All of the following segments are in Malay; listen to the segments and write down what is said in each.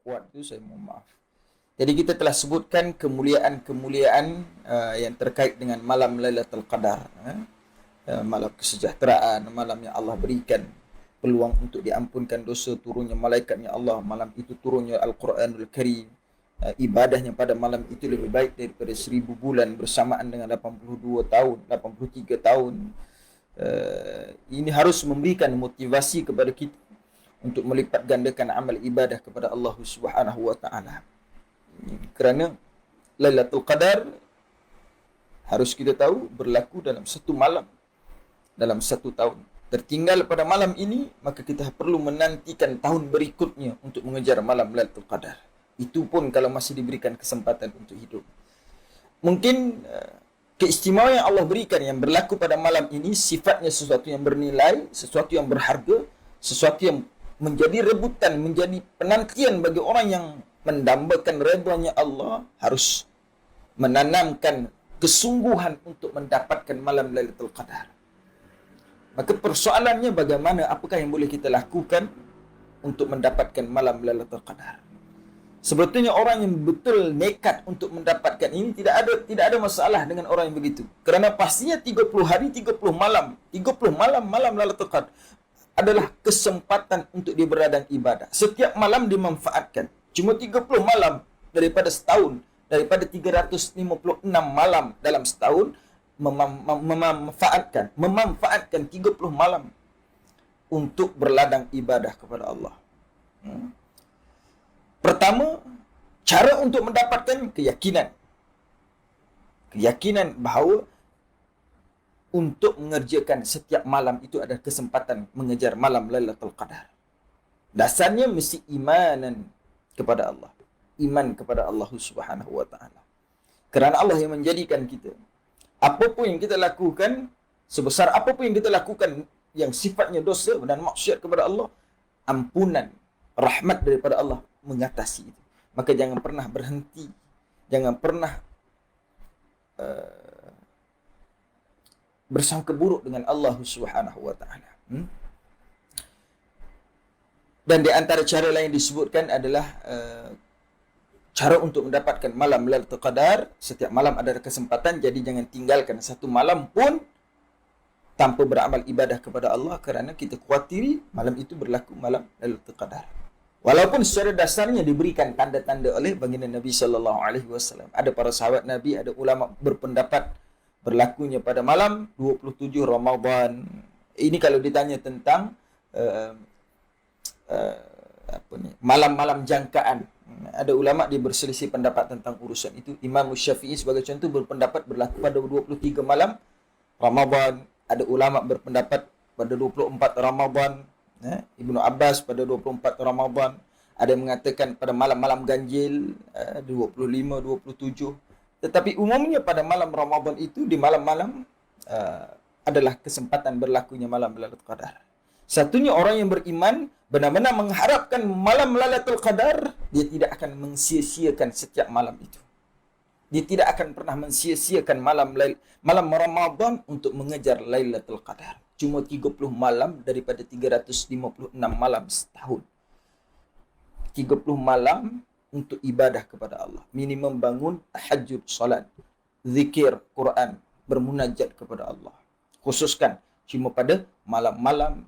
kuat tu, saya mohon maaf. Jadi kita telah sebutkan kemuliaan-kemuliaan yang terkait dengan malam Lailatul Qadar. Malam kesejahteraan, malam yang Allah berikan peluang untuk diampunkan dosa, turunnya malaikatnya Allah, malam itu turunnya Al-Quranul Karim. Ibadahnya pada malam itu lebih baik daripada 1000 bulan bersamaan dengan 82 tahun, 83 tahun. Ini harus memberikan motivasi kepada kita untuk melipat gandakan amal ibadah kepada Allah Subhanahu wa taala. Kerana Lailatul Qadar harus kita tahu berlaku dalam satu malam, dalam satu tahun. Tertinggal pada malam ini, maka kita perlu menantikan tahun berikutnya untuk mengejar malam Lailatul Qadar. Itu pun kalau masih diberikan kesempatan untuk hidup. Mungkin keistimewaan yang Allah berikan yang berlaku pada malam ini sifatnya sesuatu yang bernilai, sesuatu yang berharga, sesuatu yang menjadi rebutan, menjadi penantian bagi orang yang mendambakan redanya Allah, harus menanamkan kesungguhan untuk mendapatkan malam Lailatul Qadar. Maka persoalannya bagaimana, apakah yang boleh kita lakukan untuk mendapatkan malam Lailatul Qadar? Sebetulnya orang yang betul nekat untuk mendapatkan ini tidak ada masalah dengan orang yang begitu. Kerana pastinya 30 hari 30 malam, 30 malam Lailatul Qadar adalah kesempatan untuk dia beradang ibadah. Setiap malam dimanfaatkan. Cuma 30 malam daripada setahun, daripada 356 malam dalam setahun, memanfaatkan 30 malam untuk berladang ibadah kepada Allah. Pertama, cara untuk mendapatkan keyakinan. Keyakinan bahawa untuk mengerjakan setiap malam itu ada kesempatan mengejar malam Lailatul Qadar. Dasarnya mesti imanan kepada Allah. Iman kepada Allah Subhanahu wa taala. Kerana Allah yang menjadikan kita. Apapun yang kita lakukan, sebesar apapun yang kita lakukan yang sifatnya dosa dan maksiat kepada Allah, ampunan, rahmat daripada Allah mengatasi itu. Maka jangan pernah berhenti. Jangan pernah bersangka buruk dengan Allah Subhanahu wa taala. Dan di antara cara lain disebutkan adalah cara untuk mendapatkan malam Lailatul Qadar. Setiap malam ada kesempatan, jadi jangan tinggalkan satu malam pun tanpa beramal ibadah kepada Allah, kerana kita khawatiri malam itu berlaku malam Lailatul Qadar. Walaupun secara dasarnya diberikan tanda-tanda oleh baginda Nabi sallallahu alaihi wasallam. Ada para sahabat Nabi, ada ulama berpendapat berlakunya pada malam 27 Ramadan. Ini kalau ditanya tentang malam-malam jangkaan. Ada ulama dia berselisih pendapat tentang urusan itu. Imam Syafi'i sebagai contoh berpendapat berlaku pada 23 malam Ramadan. Ada ulama berpendapat pada 24 Ramadan. Ibnu Abbas pada 24 Ramadan. Ada yang mengatakan pada malam-malam ganjil 25, 27. Tetapi umumnya pada malam Ramadan itu, di malam-malam adalah kesempatan berlakunya malam Lailatul Qadar. Satunya orang yang beriman benar-benar mengharapkan malam Lailatul Qadar, dia tidak akan mensia-siakan setiap malam itu. Dia tidak akan pernah mensia-siakan malam Ramadan untuk mengejar Lailatul Qadar. Cuma 30 malam daripada 356 malam setahun. 30 malam untuk ibadah kepada Allah. Minimum bangun, tahajud, salat, zikir, Quran, bermunajat kepada Allah. Khususkan cuma pada malam-malam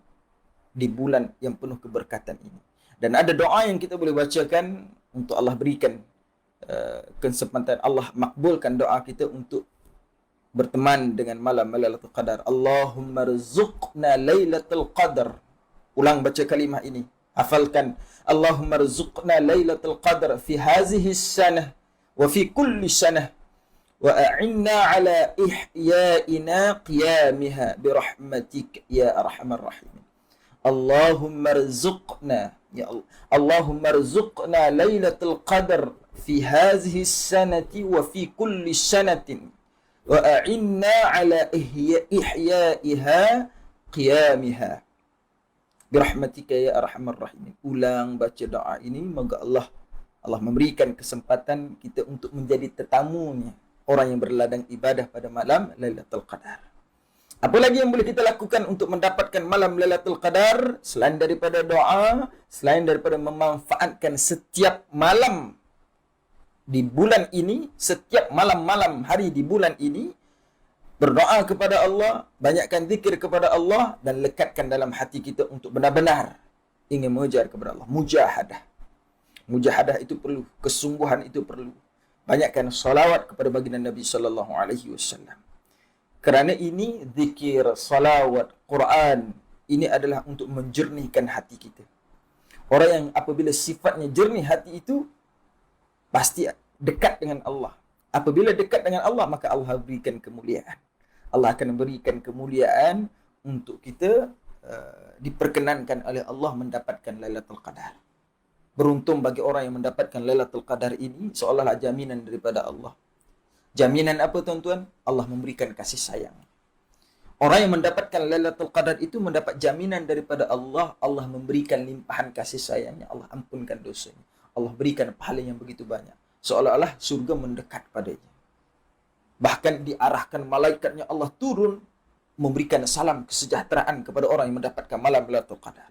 di bulan yang penuh keberkatan ini. Dan ada doa yang kita boleh bacakan untuk Allah berikan kesempatan, Allah makbulkan doa kita untuk berteman dengan malam Lailatul Qadar. Allahumma rzuqna Lailatul Qadar. Ulang baca kalimah ini. Hafalkan. Allahumma rzuqna Lailatul Qadar fi hazihi sanah wa fi kulli sanah wa a'inna ala ihyaina qiyamiha birahmatik ya arhamar rahimin. Allahumma rzuqna, ya Allah, Allahumma rzuqna Lailatul Qadar fi hazihi sanati wa fi kulli sanatin wa a'inna ala ihyaiha qiyamiha birahmatika ya arhamar rahimin. Ulang baca doa ini, moga Allah memberikan kesempatan kita untuk menjadi tetamunya orang yang berladang ibadah pada malam Lailatul Qadar. Apa lagi yang boleh kita lakukan untuk mendapatkan malam Lailatul Qadar selain daripada doa, selain daripada memanfaatkan setiap malam di bulan ini, setiap malam-malam hari di bulan ini, berdoa kepada Allah, banyakkan zikir kepada Allah, dan lekatkan dalam hati kita untuk benar-benar ingin mengejar kepada Allah. Mujahadah. Mujahadah itu perlu, kesungguhan itu perlu. Banyakkan salawat kepada baginda Nabi sallallahu alaihi wasallam. Kerana ini zikir, salawat, Quran, ini adalah untuk menjernihkan hati kita. Orang yang apabila sifatnya jernih hati itu, pasti dekat dengan Allah. Apabila dekat dengan Allah, maka Allah berikan kemuliaan. Allah akan berikan kemuliaan untuk kita diperkenankan oleh Allah mendapatkan Lailatul Qadar. Beruntung bagi orang yang mendapatkan Lailatul Qadar ini, seolah-olah jaminan daripada Allah. Jaminan apa tuan-tuan? Allah memberikan kasih sayang. Orang yang mendapatkan Lailatul Qadar itu mendapat jaminan daripada Allah. Allah memberikan limpahan kasih sayangnya. Allah ampunkan dosanya. Allah berikan pahala yang begitu banyak. Seolah-olah surga mendekat padanya. Bahkan diarahkan malaikatnya Allah turun memberikan salam kesejahteraan kepada orang yang mendapatkan malam Lailatul Qadar.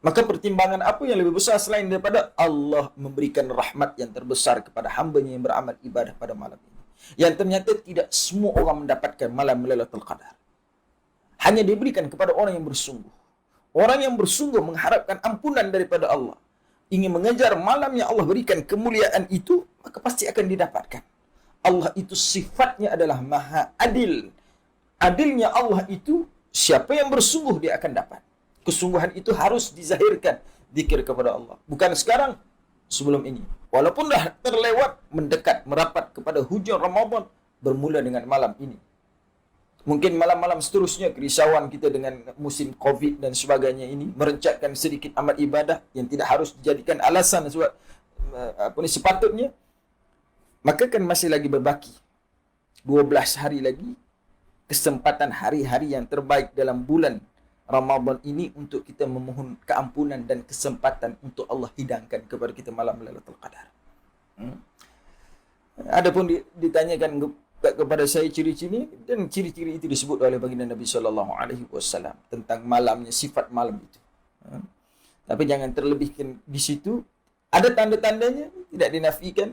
Maka pertimbangan apa yang lebih besar selain daripada Allah memberikan rahmat yang terbesar kepada hamba-Nya yang beramal ibadah pada malam ini. Yang ternyata tidak semua orang mendapatkan malam Lailatul Qadar. Hanya diberikan kepada orang yang bersungguh. Orang yang bersungguh mengharapkan ampunan daripada Allah, ingin mengejar malam yang Allah berikan kemuliaan itu, maka pasti akan didapatkan. Allah itu sifatnya adalah maha adil. Adilnya Allah itu, siapa yang bersungguh dia akan dapat. Kesungguhan itu harus dizahirkan, zikir kepada Allah. Bukan sekarang, sebelum ini. Walaupun dah terlewat, mendekat, merapat kepada hujung Ramadan, bermula dengan malam ini. Mungkin malam-malam seterusnya, kerisauan kita dengan musim Covid dan sebagainya ini, merencatkan sedikit amal ibadah yang tidak harus dijadikan alasan sebab sepatutnya. Maka kan masih lagi berbaki 12 hari lagi, kesempatan hari-hari yang terbaik dalam bulan Ramadan ini untuk kita memohon keampunan dan kesempatan untuk Allah hidangkan kepada kita malam Lailatul Qadar. Adapun ditanyakan kepada saya ciri-ciri, dan ciri-ciri itu disebut oleh baginda Nabi sallallahu alaihi wasallam tentang malamnya, sifat malam itu. Tapi jangan terlebihkan di situ. Ada tanda-tandanya, tidak dinafikan.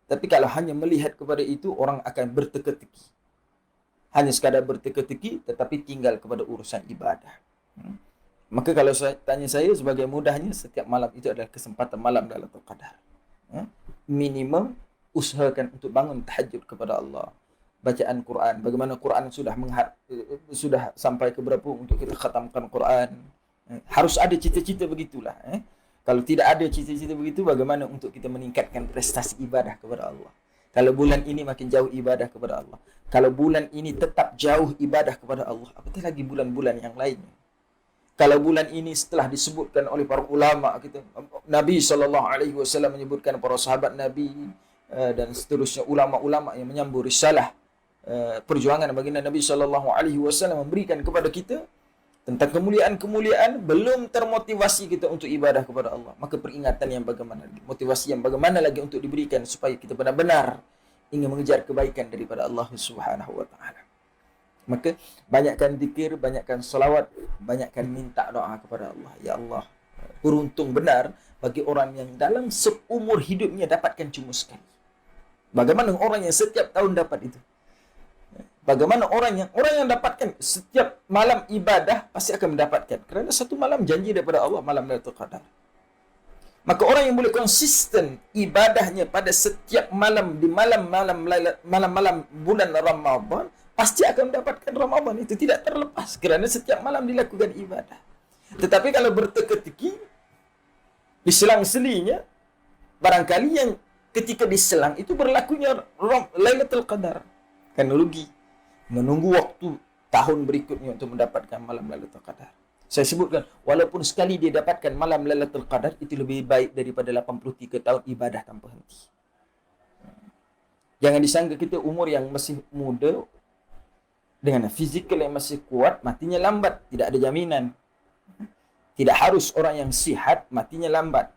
Tapi kalau hanya melihat kepada itu, orang akan berteka-teki. Hanya sekadar berteka-teki, tetapi tinggal kepada urusan ibadah. Maka kalau tanya saya, sebagai mudahnya, setiap malam itu adalah kesempatan malam Lailatul Qadar. Minimum, usahakan untuk bangun tahajud kepada Allah. Bacaan Quran. Bagaimana Quran sudah sampai ke berapa untuk kita khatamkan Quran. Harus ada cita-cita begitulah. Kalau tidak ada cita-cita begitu, bagaimana untuk kita meningkatkan prestasi ibadah kepada Allah. Kalau bulan ini makin jauh ibadah kepada Allah. Kalau bulan ini tetap jauh ibadah kepada Allah, apatah lagi bulan-bulan yang lainnya. Kalau bulan ini setelah disebutkan oleh para ulama kita, Nabi SAW menyebutkan para sahabat Nabi dan seterusnya ulama-ulama yang menyambut risalah perjuangan baginda Nabi SAW memberikan kepada kita tentang kemuliaan-kemuliaan, belum termotivasi kita untuk ibadah kepada Allah. Maka peringatan yang bagaimana lagi, motivasi yang bagaimana lagi untuk diberikan supaya kita benar-benar ingin mengejar kebaikan daripada Allah Subhanahu wa taala. Maka banyakkan zikir, banyakkan salawat, banyakkan minta doa kepada Allah. Ya Allah, beruntung benar bagi orang yang dalam seumur hidupnya dapatkan cuma sekali. Bagaimana orang yang setiap tahun dapat itu? Bagaimana orang yang dapatkan setiap malam ibadah pasti akan mendapatkan. Kerana satu malam janji daripada Allah, malam Lailatul Qadar. Maka orang yang boleh konsisten ibadahnya pada setiap malam di malam-malam bulan Ramadan, pasti akan mendapatkan Ramadan itu tidak terlepas kerana setiap malam dilakukan ibadah. Tetapi kalau berteka-teki, diselang-selinya, barangkali yang ketika diselang itu berlakunya Lailatul Qadar. Kan rugi. Menunggu waktu tahun berikutnya untuk mendapatkan malam Lailatul Qadar. Saya sebutkan, walaupun sekali dia dapatkan malam Lailatul Qadar, itu lebih baik daripada 83 tahun ibadah tanpa henti. Jangan disangka kita umur yang masih muda, dengan fizikal yang masih kuat, matinya lambat. Tidak ada jaminan. Tidak harus orang yang sihat, matinya lambat.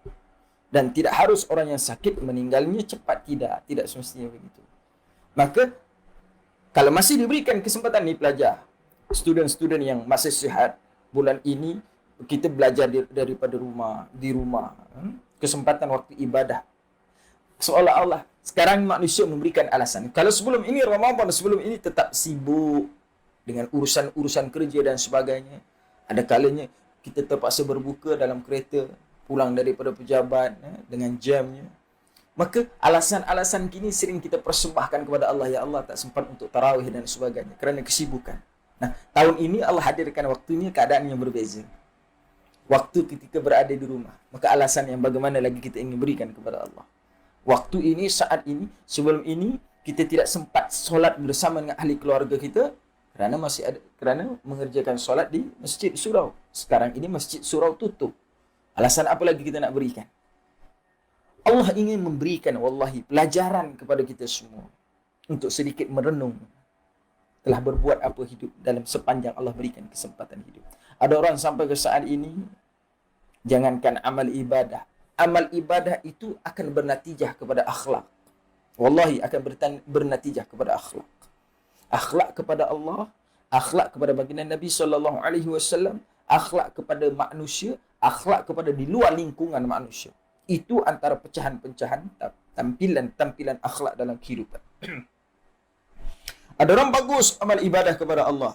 Dan tidak harus orang yang sakit, meninggalnya cepat. Tidak semestinya begitu. Maka, kalau masih diberikan kesempatan ni pelajar, student-student yang masih sihat, bulan ini kita belajar daripada rumah, di rumah. Kesempatan waktu ibadah. Seolah-olah sekarang manusia memberikan alasan. Kalau sebelum ini Ramadan, sebelum ini tetap sibuk dengan urusan-urusan kerja dan sebagainya. Ada kalanya kita terpaksa berbuka dalam kereta, pulang daripada pejabat dengan jamnya. Maka alasan-alasan kini sering kita persembahkan kepada Allah. Ya Allah, tak sempat untuk tarawih dan sebagainya kerana kesibukan. Nah, tahun ini Allah hadirkan waktunya keadaan yang berbeza. Waktu ketika berada di rumah. Maka alasan yang bagaimana lagi kita ingin berikan kepada Allah. Waktu ini, saat ini, sebelum ini kita tidak sempat solat bersama dengan ahli keluarga kita kerana mengerjakan solat di masjid surau. Sekarang ini masjid surau tutup. Alasan apa lagi kita nak berikan? Allah ingin memberikan wallahi pelajaran kepada kita semua untuk sedikit merenung telah berbuat apa hidup dalam sepanjang Allah berikan kesempatan hidup. Ada orang sampai ke saat ini, jangankan amal ibadah itu akan bernatijah kepada akhlak. Wallahi akan bernatijah kepada akhlak. Akhlak kepada Allah, akhlak kepada baginda Nabi sallallahu alaihi wasallam, akhlak kepada manusia, akhlak kepada di luar lingkungan manusia. Itu antara pecahan-pecahan tampilan akhlak dalam kehidupan. Ada orang bagus amal ibadah kepada Allah.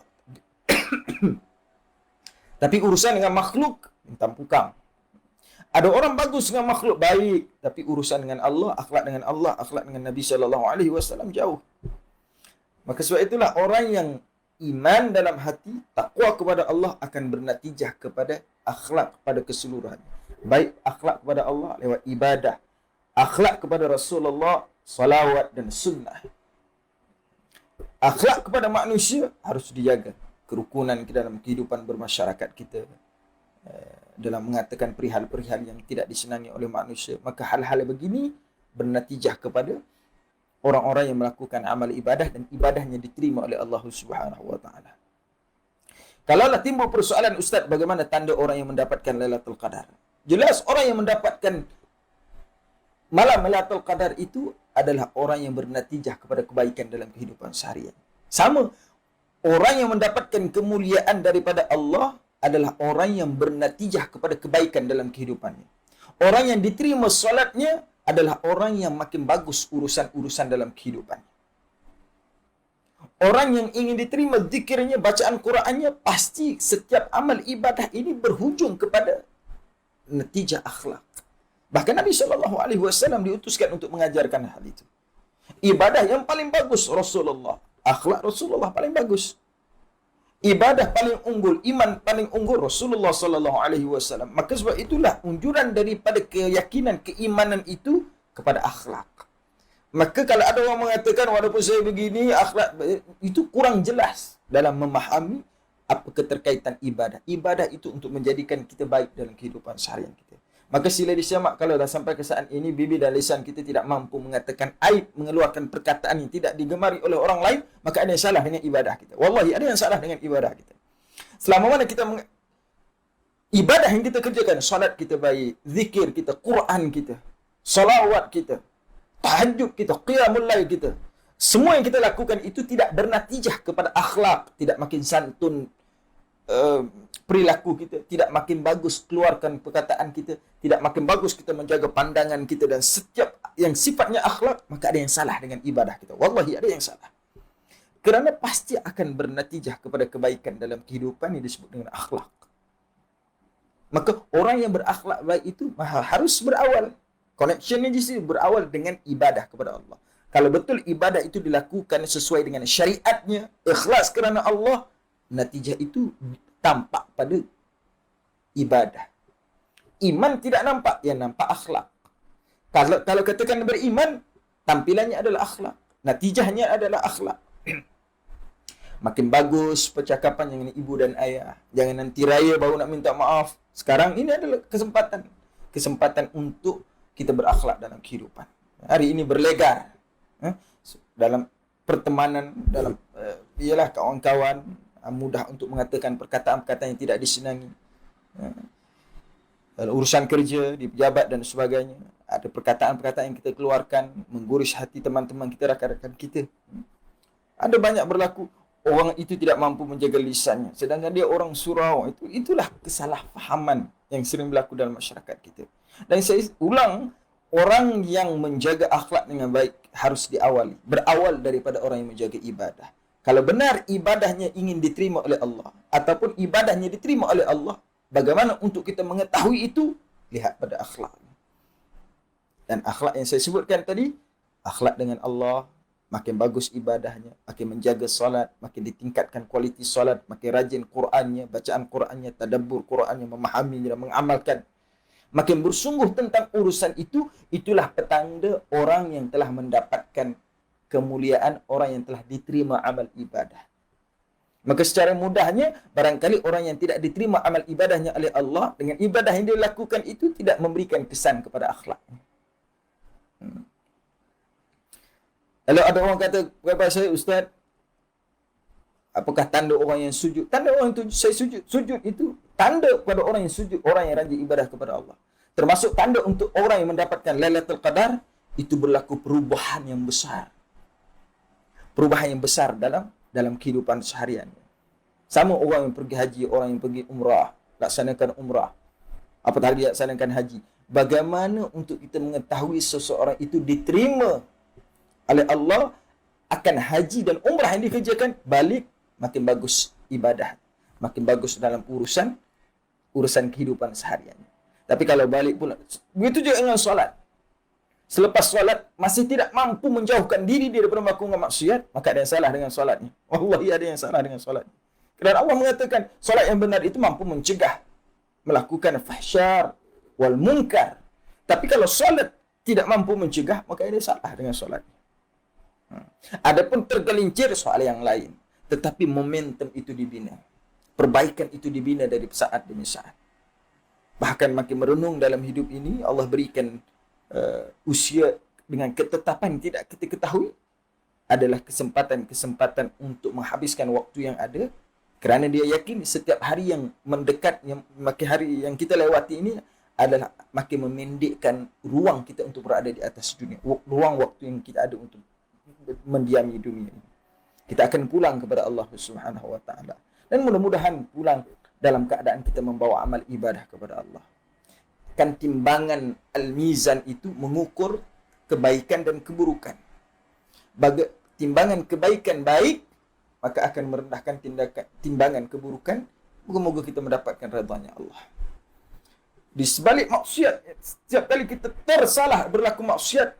Tapi urusan dengan makhluk minta pukang. Ada orang bagus dengan makhluk baik, tapi urusan dengan Allah, akhlak dengan Nabi sallallahu alaihi wasallam jauh. Maka sebab itulah orang yang iman dalam hati, takwa kepada Allah akan bernatijah kepada akhlak pada keseluruhannya. Baik akhlak kepada Allah lewat ibadah, akhlak kepada Rasulullah, salawat dan sunnah. Akhlak kepada manusia harus dijaga. Kerukunan dalam kehidupan bermasyarakat kita, dalam mengatakan perihal-perihal yang tidak disenangi oleh manusia. Maka hal-hal begini bernatijah kepada orang-orang yang melakukan amal ibadah dan ibadahnya diterima oleh Allah Subhanahu wa taala. Kalaulah timbul persoalan, Ustaz, bagaimana tanda orang yang mendapatkan Lailatul Qadar? Jelas orang yang mendapatkan malam Lailatul Qadar itu adalah orang yang bernatijah kepada kebaikan dalam kehidupan seharian. Sama, orang yang mendapatkan kemuliaan daripada Allah adalah orang yang bernatijah kepada kebaikan dalam kehidupannya. Orang yang diterima solatnya adalah orang yang makin bagus urusan-urusan dalam kehidupannya. Orang yang ingin diterima zikirnya, bacaan Qurannya, pasti setiap amal ibadah ini berhujung kepada natijah akhlak. Bahkan Nabi SAW diutuskan untuk mengajarkan hal itu. Ibadah yang paling bagus Rasulullah, akhlak Rasulullah paling bagus. Ibadah paling unggul, iman paling unggul Rasulullah SAW. Maka sebab itulah unjuran daripada keyakinan, keimanan itu kepada akhlak. Maka kalau ada orang mengatakan walaupun saya begini, akhlak itu kurang jelas dalam memahami apa keterkaitan ibadah. Ibadah itu untuk menjadikan kita baik dalam kehidupan seharian kita. Maka sila disiamak kalau dah sampai ke saat ini bibir dan lisan kita tidak mampu mengatakan aib, mengeluarkan perkataan yang tidak digemari oleh orang lain, maka ada yang salah dengan ibadah kita. Wallahi ada yang salah dengan ibadah kita. Selama mana kita ibadah yang kita kerjakan, solat kita baik, zikir kita, Quran kita, salawat kita, tahajud kita, qiyamul lail kita, semua yang kita lakukan itu tidak bernatijah kepada akhlak, tidak makin santun perilaku kita, tidak makin bagus keluarkan perkataan kita, tidak makin bagus kita menjaga pandangan kita, dan setiap yang sifatnya akhlak, maka ada yang salah dengan ibadah kita. Wallahi ada yang salah. Kerana pasti akan bernatijah kepada kebaikan dalam kehidupan yang disebut dengan akhlak. Maka orang yang berakhlak baik itu harus berawal. Connectionnya di sini berawal dengan ibadah kepada Allah. Kalau betul ibadah itu dilakukan sesuai dengan syariatnya, ikhlas kerana Allah, natijah itu tampak pada ibadah. Iman tidak nampak, yang nampak akhlak. Kalau katakan beriman, tampilannya adalah akhlak, natijahnya adalah akhlak. Makin bagus percakapan dengan ibu dan ayah. Jangan nanti raya baru nak minta maaf. Sekarang ini adalah kesempatan untuk kita berakhlak dalam kehidupan. Hari ini berlegar dalam pertemanan, dalam ialah kawan-kawan, mudah untuk mengatakan perkataan-perkataan yang tidak disenangi. Dalam urusan kerja, di pejabat dan sebagainya, ada perkataan-perkataan yang kita keluarkan, menggurus hati teman-teman kita, rakan-rakan kita. Ada banyak berlaku. orang itu tidak mampu menjaga lisannya, sedangkan dia orang surau. Itulah kesalahpahaman yang sering berlaku dalam masyarakat kita. Dan saya ulang, orang yang menjaga akhlak dengan baik harus berawal daripada orang yang menjaga ibadah. Kalau benar ibadahnya ingin diterima oleh Allah, ataupun ibadahnya diterima oleh Allah, bagaimana untuk kita mengetahui itu? Lihat pada akhlak. Dan akhlak yang saya sebutkan tadi, akhlak dengan Allah, makin bagus ibadahnya, makin menjaga solat, makin ditingkatkan kualiti solat, makin rajin Qur'annya, bacaan Qur'annya, tadabbur Qur'annya, memahaminya dan mengamalkan. Makin bersungguh tentang urusan itu, itulah petanda orang yang telah mendapatkan kemuliaan, orang yang telah diterima amal ibadah. Maka secara mudahnya, barangkali orang yang tidak diterima amal ibadahnya oleh Allah, dengan ibadah yang dia lakukan itu tidak memberikan kesan kepada akhlak. Kalau ada orang kata kepada saya, Ustaz, apakah tanda orang yang sujud? Tanda orang yang saya sujud. Sujud itu tanda kepada orang yang sujud, orang yang rajin ibadah kepada Allah. Termasuk tanda untuk orang yang mendapatkan Lailatul Qadar, itu berlaku perubahan yang besar. Perubahan yang besar dalam kehidupan seharian. Sama orang yang pergi haji, orang yang pergi umrah, laksanakan umrah, apatah lagi laksanakan haji. Bagaimana untuk kita mengetahui seseorang itu diterima oleh Allah akan haji dan umrah yang dikerjakan, balik makin bagus ibadah, makin bagus dalam urusan kehidupan seharian. Tapi kalau balik pula, begitu juga dengan solat. Selepas solat masih tidak mampu menjauhkan diri daripada melakukan maksiat, maka ada yang salah dengan solatnya. Wallahi ada yang salah dengan solatnya. Kerana Allah mengatakan solat yang benar itu mampu mencegah melakukan fahsyar wal munkar. Tapi kalau solat tidak mampu mencegah, maka ada yang salah dengan solatnya. Adapun tergelincir soal yang lain, tetapi momentum itu dibina, perbaikan itu dibina dari saat demi saat. Bahkan makin merenung dalam hidup ini, Allah berikan usia dengan ketetapan yang tidak kita ketahui adalah kesempatan-kesempatan untuk menghabiskan waktu yang ada, kerana dia yakin setiap hari yang mendekat, yang makin hari yang kita lewati ini adalah makin memendekkan ruang kita untuk berada di atas dunia, ruang waktu yang kita ada untuk mendiami dunia ini. Kita akan pulang kepada Allah Subhanahu wa taala, dan mudah-mudahan pulang dalam keadaan kita membawa amal ibadah kepada Allah. Kan timbangan al-mizan itu mengukur kebaikan dan keburukan. Timbangan kebaikan baik, maka akan merendahkan timbangan keburukan. Moga-moga kita mendapatkan redha-Nya Allah. Di sebalik maksiat, setiap kali kita tersalah berlaku maksiat,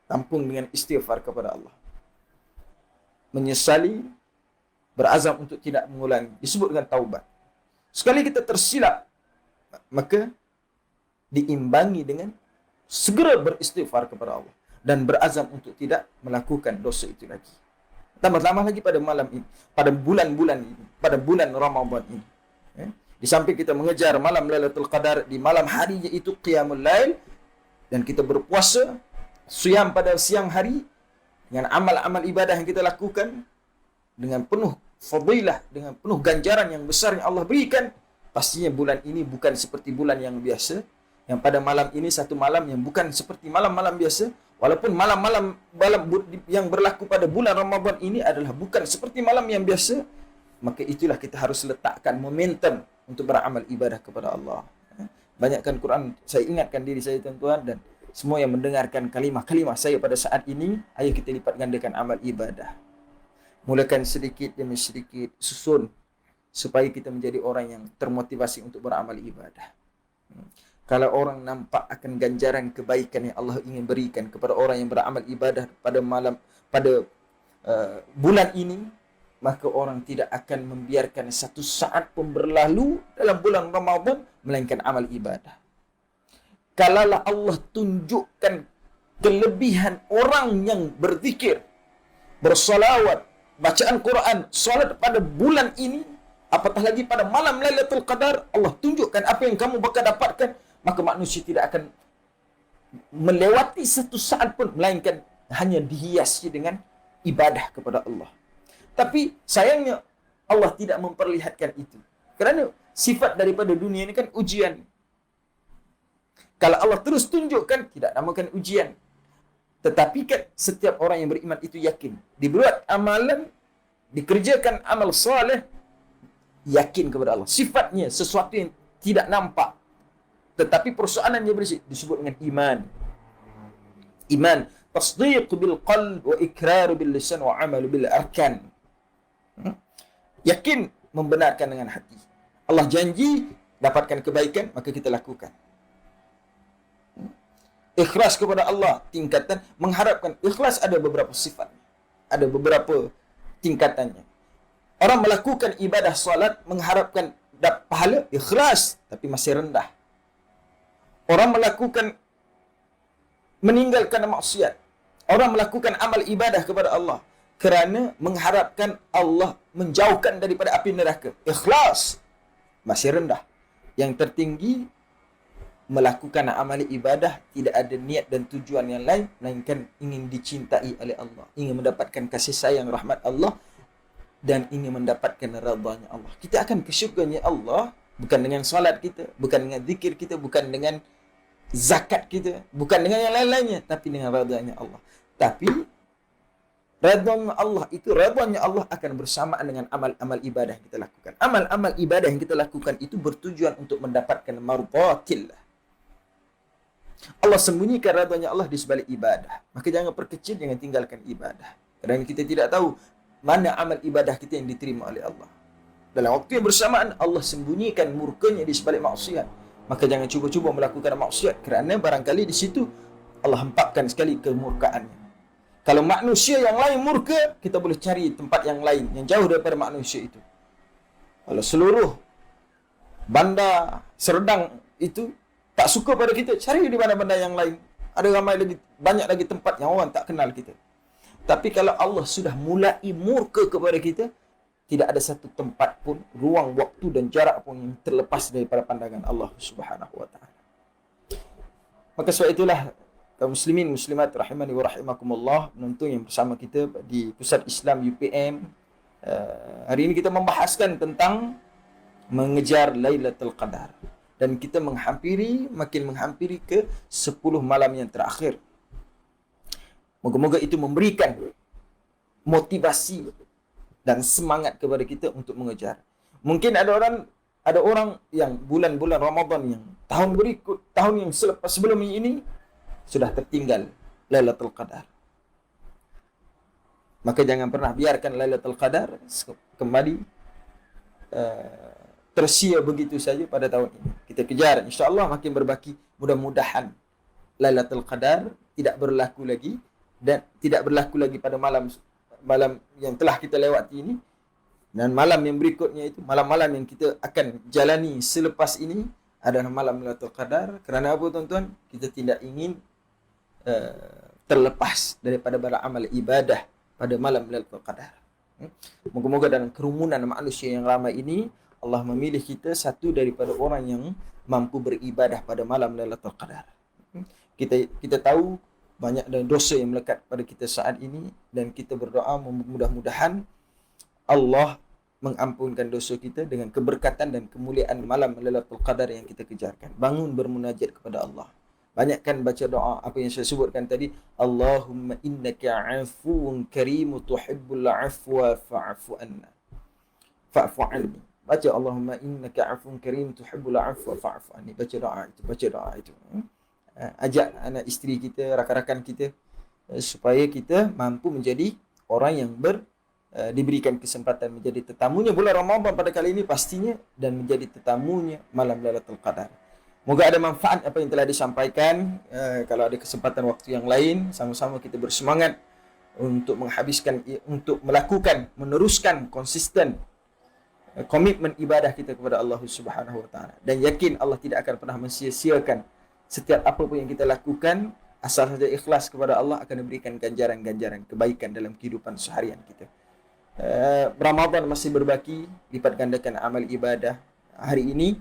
tampung dengan istighfar kepada Allah. Menyesali, berazam untuk tidak mengulangi. Disebut dengan taubat. Sekali kita tersilap, maka diimbangi dengan segera beristighfar kepada Allah dan berazam untuk tidak melakukan dosa itu lagi. Tambah-tambah lagi pada malam ini, pada bulan-bulan ini, pada bulan Ramadan ini. Di samping kita mengejar malam Lailatul Qadar, di malam harinya itu Qiyamul Lail, dan kita berpuasa, siyam pada siang hari, dengan amal-amal ibadah yang kita lakukan, dengan penuh fadilah, dengan penuh ganjaran yang besar yang Allah berikan. Pastinya bulan ini bukan seperti bulan yang biasa, yang pada malam ini satu malam yang bukan seperti malam-malam biasa. Walaupun malam-malam yang berlaku pada bulan Ramadan ini adalah bukan seperti malam yang biasa, maka itulah kita harus letakkan momentum untuk beramal ibadah kepada Allah. Banyakkan Quran, saya ingatkan diri saya tuan-tuan dan semua yang mendengarkan kalimah-kalimah saya pada saat ini, ayo kita lipat gandakan amal ibadah. Mulakan sedikit demi sedikit, susun, supaya kita menjadi orang yang termotivasi untuk beramal ibadah. Kalau orang nampak akan ganjaran kebaikan yang Allah ingin berikan kepada orang yang beramal ibadah pada bulan ini, maka orang tidak akan membiarkan satu saat pun berlalu dalam bulan Ramadan melainkan amal ibadah. Kalaulah Allah tunjukkan kelebihan orang yang berzikir, bersolawat, bacaan Quran, solat pada bulan ini, apatah lagi pada malam Lailatul Qadar, Allah tunjukkan apa yang kamu bakal dapatkan, maka manusia tidak akan melewati satu saat pun melainkan hanya dihiasi dengan ibadah kepada Allah. Tapi sayangnya Allah tidak memperlihatkan itu. Kerana sifat daripada dunia ini kan ujian. Kalau Allah terus tunjukkan, tidak namakan ujian. Tetapi kan setiap orang yang beriman itu yakin, dibuat amalan dikerjakan amal soleh, yakin kepada Allah. Sifatnya sesuatu yang tidak nampak, tetapi persoalannya bersih, disebut dengan iman. Iman, tasdiq bil qalb wa ikrar bil lisan wa amal bil arkan. Yakin, membenarkan dengan hati. Allah janji dapatkan kebaikan, maka kita lakukan. Ikhlas kepada Allah, tingkatan mengharapkan. Ikhlas ada beberapa sifat, ada beberapa tingkatannya. Orang melakukan ibadah solat mengharapkan pahala, ikhlas, tapi masih rendah. Orang melakukan, meninggalkan maksiat, orang melakukan amal ibadah kepada Allah kerana mengharapkan Allah menjauhkan daripada api neraka, ikhlas, masih rendah. Yang tertinggi, melakukan amal ibadah tidak ada niat dan tujuan yang lain melainkan ingin dicintai oleh Allah, ingin mendapatkan kasih sayang rahmat Allah, dan ingin mendapatkan redha-Nya Allah. Kita akan ke syurga-Nya Allah bukan dengan salat kita, bukan dengan zikir kita, bukan dengan zakat kita, bukan dengan yang lain-lainnya, tapi dengan redha-Nya Allah. Tapi redha-Nya Allah itu, redha-Nya Allah akan bersamaan dengan amal-amal ibadah yang kita lakukan. Amal-amal ibadah yang kita lakukan itu bertujuan untuk mendapatkan mardatillah. Allah sembunyikan redha-Nya Allah di sebalik ibadah. Maka jangan perkecil, jangan tinggalkan ibadah. Kerana kita tidak tahu mana amal ibadah kita yang diterima oleh Allah. Dalam waktu yang bersamaan, Allah sembunyikan murkanya di sebalik maksiat. Maka jangan cuba-cuba melakukan maksiat, kerana barangkali di situ Allah hempapkan sekali kemurkaannya. Kalau manusia yang lain murka, kita boleh cari tempat yang lain, yang jauh daripada manusia itu. Kalau seluruh bandar Serdang itu tak suka pada kita, cari di bandar-bandar yang lain. Ada ramai lagi, banyak lagi tempat yang orang tak kenal kita. Tapi kalau Allah sudah mulai murka kepada kita, tidak ada satu tempat pun, ruang, waktu dan jarak pun yang terlepas daripada pandangan Allah Subhanahu wa taala. Maka sebab itulah kaum muslimin muslimat rahimani wa rahimakumullah, penonton yang bersama kita di Pusat Islam UPM, hari ini kita membahaskan tentang mengejar Lailatul Qadar, dan kita makin menghampiri ke 10 malam yang terakhir. Moga-moga itu memberikan motivasi dan semangat kepada kita untuk mengejar. Mungkin ada orang yang bulan-bulan Ramadan yang tahun yang sebelum ini sudah tertinggal Lailatul Qadar. Maka jangan pernah biarkan Lailatul Qadar kembali tersia begitu saja pada tahun ini. Kita kejar, insya-Allah makin berbaki. Mudah-mudahan Lailatul Qadar tidak berlaku lagi, dan tidak berlaku lagi pada malam yang telah kita lewati ini, dan malam yang berikutnya itu, malam-malam yang kita akan jalani selepas ini adalah malam Lailatul Qadar. Kerana apa tuan-tuan? Kita tidak ingin terlepas daripada beramal ibadah pada malam Lailatul Qadar. Moga-moga dalam kerumunan manusia yang ramai ini, Allah memilih kita satu daripada orang yang mampu beribadah pada malam Lailatul Qadar. Kita tahu banyak dan dosa yang melekat pada kita saat ini, dan kita berdoa mudah-mudahan Allah mengampunkan dosa kita dengan keberkatan dan kemuliaan malam Lailatul Qadar yang kita kejarkan. Bangun bermunajat kepada Allah. Banyakkan baca doa apa yang saya sebutkan tadi. Allahumma innaka afuwun karim tuhibbul afwa fa'fu anna. Fa'fu anni. Baca Allahumma innaka afuwun karim tuhibbul afwa fa'fu anni. Baca doa itu. Ajak anak isteri kita, rakan-rakan kita, supaya kita mampu menjadi orang yang diberikan kesempatan menjadi tetamunya bulan Ramadan pada kali ini pastinya, dan menjadi tetamunya malam Lailatul Qadar. Moga ada manfaat apa yang telah disampaikan. Kalau ada kesempatan waktu yang lain, sama-sama kita bersemangat untuk meneruskan konsisten komitmen ibadah kita kepada Allah Subhanahu wa taala, dan yakin Allah tidak akan pernah mensia-siakan setiap apa pun yang kita lakukan. Asal saja ikhlas kepada Allah, akan diberikan ganjaran-ganjaran kebaikan dalam kehidupan seharian kita. Ramadan masih berbaki, lipat gandakan amal ibadah. Hari ini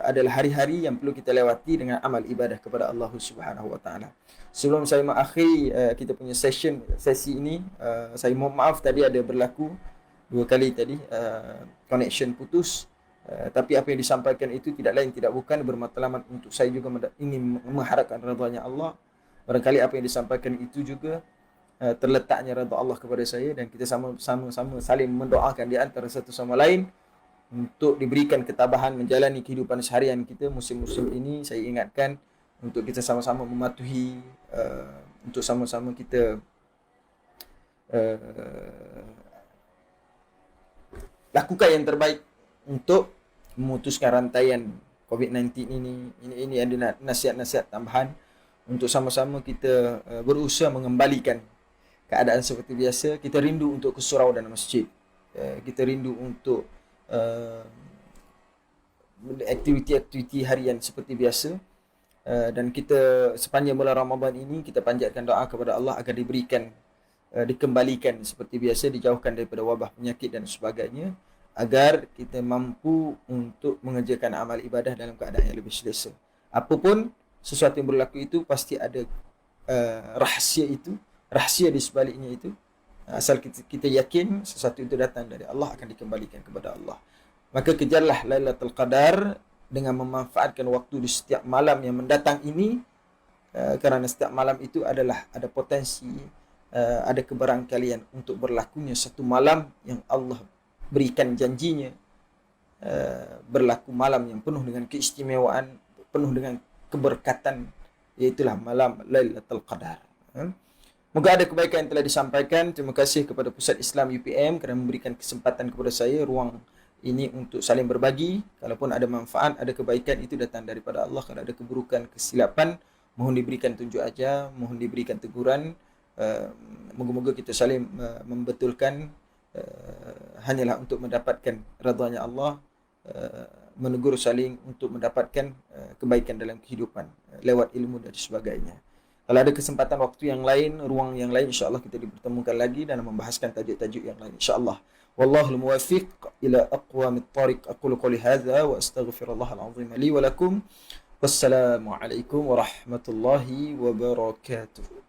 adalah hari-hari yang perlu kita lewati dengan amal ibadah kepada Allah Subhanahu wa taala. Sebelum saya mengakhiri kita punya sesi ini, saya mohon maaf tadi ada berlaku 2 kali tadi connection putus. Tapi apa yang disampaikan itu tidak lain tidak bukan bermatlamat untuk saya juga ingin mengharapkan redha-Nya Allah. Barangkali apa yang disampaikan itu juga terletaknya redha Allah kepada saya, dan kita sama-sama saling mendoakan di antara satu sama lain untuk diberikan ketabahan menjalani kehidupan seharian kita musim-musim ini. Saya ingatkan untuk kita sama-sama mematuhi, untuk sama-sama kita lakukan yang terbaik untuk memutuskan rantaian COVID-19 ini. Ini ada nasihat-nasihat tambahan untuk sama-sama kita berusaha mengembalikan keadaan seperti biasa. Kita rindu untuk ke surau dan masjid. Kita rindu untuk aktiviti-aktiviti harian seperti biasa. Dan kita sepanjang bulan Ramadan ini kita panjatkan doa kepada Allah agar dikembalikan seperti biasa, dijauhkan daripada wabah penyakit dan sebagainya, agar kita mampu untuk mengerjakan amal ibadah dalam keadaan yang lebih selesa. Apapun sesuatu yang berlaku itu pasti ada rahsia di sebaliknya itu. Asal kita yakin sesuatu itu datang dari Allah, akan dikembalikan kepada Allah. Maka kejarlah Lailatul Qadar dengan memanfaatkan waktu di setiap malam yang mendatang ini, kerana setiap malam itu adalah ada potensi, ada kebarangkalian untuk berlakunya satu malam yang Allah berikan janjinya, berlaku malam yang penuh dengan keistimewaan, penuh dengan keberkatan, iaitulah malam Lailatul Qadar. Moga ada kebaikan yang telah disampaikan. Terima kasih kepada Pusat Islam UPM kerana memberikan kesempatan kepada saya ruang ini untuk saling berbagi. Kalaupun ada manfaat, ada kebaikan, itu datang daripada Allah. Kalau ada keburukan, kesilapan, mohon diberikan tunjuk ajar, mohon diberikan teguran. Moga-moga kita saling membetulkan, hanyalah untuk mendapatkan redanya Allah, menegur saling untuk mendapatkan kebaikan dalam kehidupan lewat ilmu dan sebagainya. Kalau ada kesempatan waktu yang lain, ruang yang lain, insya-Allah kita dipertemukan lagi dan membahaskan tajuk-tajuk yang lain, insya-Allah. Wallahul muwaffiq ila aqwamit thariq. Aqulu qouli hadza wa astaghfirullahal azim li wa lakum. Wassalamu alaikum warahmatullahi wabarakatuh.